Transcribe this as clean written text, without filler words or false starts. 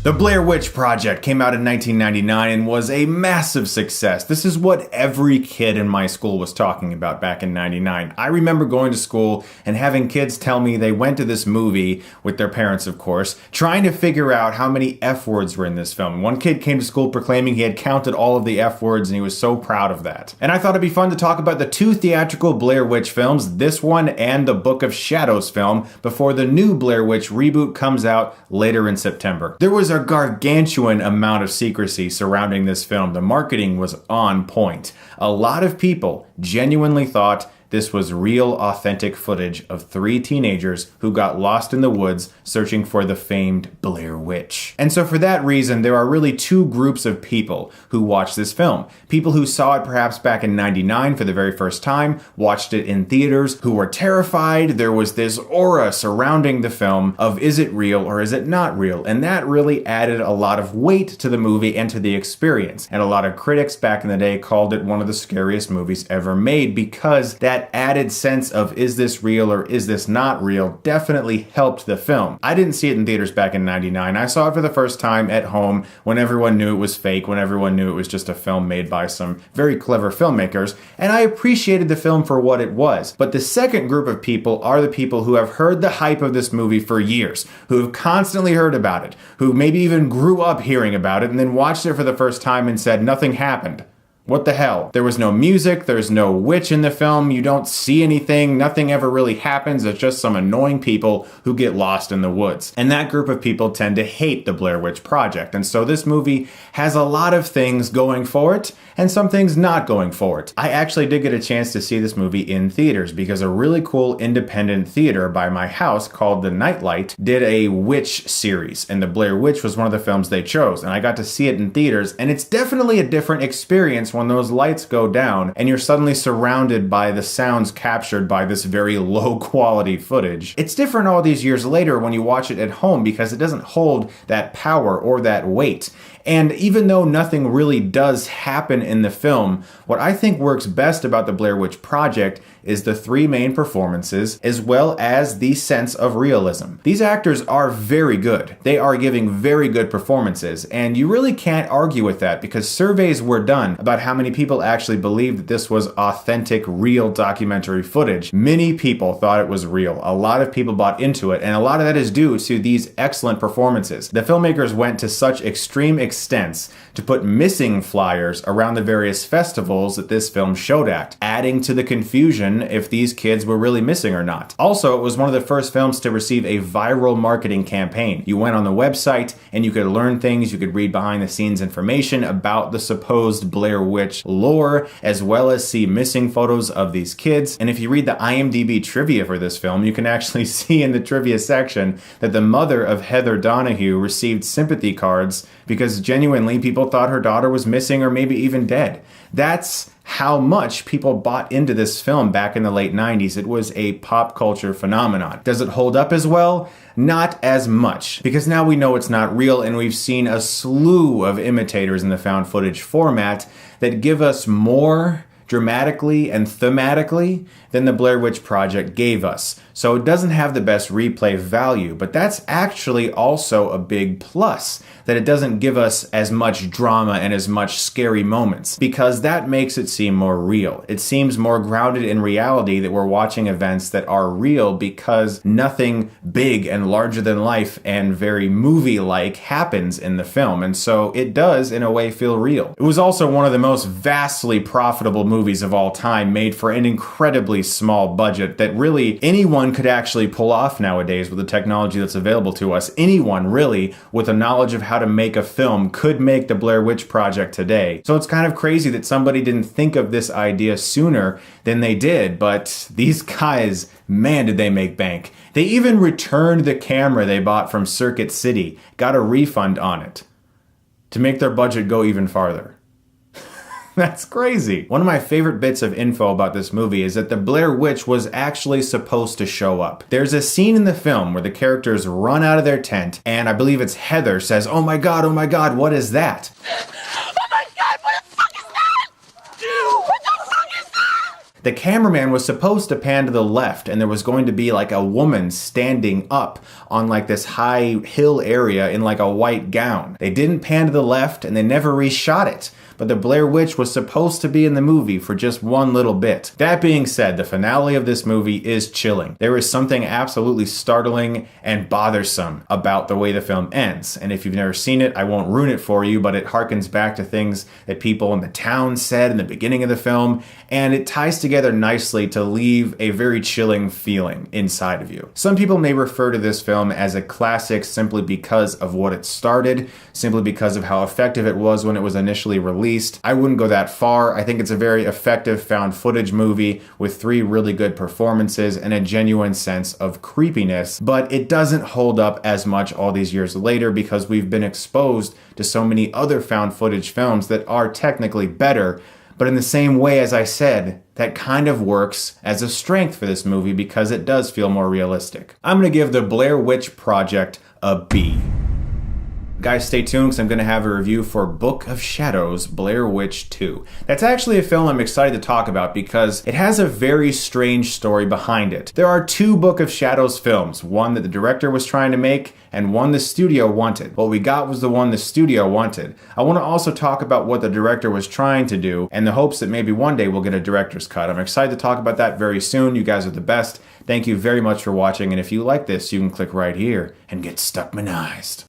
The Blair Witch Project came out in 1999 and was a massive success. This is what every kid in my school was talking about back in 99. I remember going to school and having kids tell me they went to this movie, with their parents of course, trying to figure out how many F words were in this film. One kid came to school proclaiming he had counted all of the F words and he was so proud of that. And I thought it'd be fun to talk about the two theatrical Blair Witch films, this one and the Book of Shadows film, before the new Blair Witch reboot comes out later in September. There was a gargantuan amount of secrecy surrounding this film. The marketing was on point. A lot of people genuinely thought this was real, authentic footage of three teenagers who got lost in the woods searching for the famed Blair Witch. And so for that reason, there are really two groups of people who watched this film. People who saw it perhaps back in 99 for the very first time, watched it in theaters, who were terrified. There was this aura surrounding the film of is it real or is it not real? And that really added a lot of weight to the movie and to the experience. And a lot of critics back in the day called it one of the scariest movies ever made because that added sense of is this real or is this not real definitely helped the film. I didn't see it in theaters back in 99. I saw it for the first time at home when everyone knew it was fake, when everyone knew it was just a film made by some very clever filmmakers, and I appreciated the film for what it was. But the second group of people are the people who have heard the hype of this movie for years, who have constantly heard about it, who maybe even grew up hearing about it and then watched it for the first time and said nothing happened. What the hell? There was no music, there's no witch in the film, you don't see anything, nothing ever really happens, it's just some annoying people who get lost in the woods. And that group of people tend to hate the Blair Witch Project, and so this movie has a lot of things going for it, and some things not going for it. I actually did get a chance to see this movie in theaters because a really cool independent theater by my house called The Nightlight did a witch series, and the Blair Witch was one of the films they chose, and I got to see it in theaters, and it's definitely a different experience when those lights go down and you're suddenly surrounded by the sounds captured by this very low quality footage. It's different all these years later when you watch it at home because it doesn't hold that power or that weight. And even though nothing really does happen in the film, what I think works best about the Blair Witch Project is the three main performances, as well as the sense of realism. These actors are very good. They are giving very good performances, and you really can't argue with that because surveys were done about how many people actually believed that this was authentic, real documentary footage. Many people thought it was real. A lot of people bought into it, and a lot of that is due to these excellent performances. The filmmakers went to such extreme extents to put missing flyers around the various festivals that this film showed at, adding to the confusion if these kids were really missing or not. Also, it was one of the first films to receive a viral marketing campaign. You went on the website and you could learn things, you could read behind the scenes information about the supposed Blair Witch lore, as well as see missing photos of these kids. And if you read the IMDb trivia for this film, you can actually see in the trivia section that the mother of Heather Donahue received sympathy cards because genuinely people thought her daughter was missing or maybe even dead. That's how much people bought into this film back in the late 90s. It was a pop culture phenomenon. Does it hold up as well? Not as much, because now we know it's not real and we've seen a slew of imitators in the found footage format that give us more dramatically and thematically than the Blair Witch Project gave us. So it doesn't have the best replay value, but that's actually also a big plus, that it doesn't give us as much drama and as much scary moments, because that makes it seem more real. It seems more grounded in reality that we're watching events that are real because nothing big and larger than life and very movie-like happens in the film, and so it does in a way feel real. It was also one of the most vastly profitable movies of all time, made for an incredibly small budget that really anyone could actually pull off nowadays with the technology that's available to us. Anyone really with a knowledge of how to make a film could make the Blair Witch Project today. So it's kind of crazy that somebody didn't think of this idea sooner than they did, but these guys, man, did they make bank. They even returned the camera they bought from Circuit City, got a refund on it to make their budget go even farther. That's crazy. One of my favorite bits of info about this movie is that the Blair Witch was actually supposed to show up. There's a scene in the film where the characters run out of their tent, and I believe it's Heather says, oh my god, what is that?" The cameraman was supposed to pan to the left, and there was going to be like a woman standing up on like this high hill area in like a white gown. They didn't pan to the left, and they never reshot it. But the Blair Witch was supposed to be in the movie for just one little bit. That being said, the finale of this movie is chilling. There is something absolutely startling and bothersome about the way the film ends. And if you've never seen it, I won't ruin it for you, but it harkens back to things that people in the town said in the beginning of the film, and it ties together nicely to leave a very chilling feeling inside of you. Some people may refer to this film as a classic simply because of what it started, simply because of how effective it was when it was initially released. I wouldn't go that far. I think it's a very effective found footage movie with 3 really good performances and a genuine sense of creepiness, but it doesn't hold up as much all these years later because we've been exposed to so many other found footage films that are technically better. But in the same way, as I said, that kind of works as a strength for this movie because it does feel more realistic. I'm going to give the Blair Witch Project a B. Guys, stay tuned because I'm going to have a review for Book of Shadows, Blair Witch 2. That's actually a film I'm excited to talk about because it has a very strange story behind it. There are 2 Book of Shadows films, one that the director was trying to make and one the studio wanted. What we got was the one the studio wanted. I want to also talk about what the director was trying to do and the hopes that maybe one day we'll get a director's cut. I'm excited to talk about that very soon. You guys are the best. Thank you very much for watching, and if you like this, you can click right here and get Stuckmanized.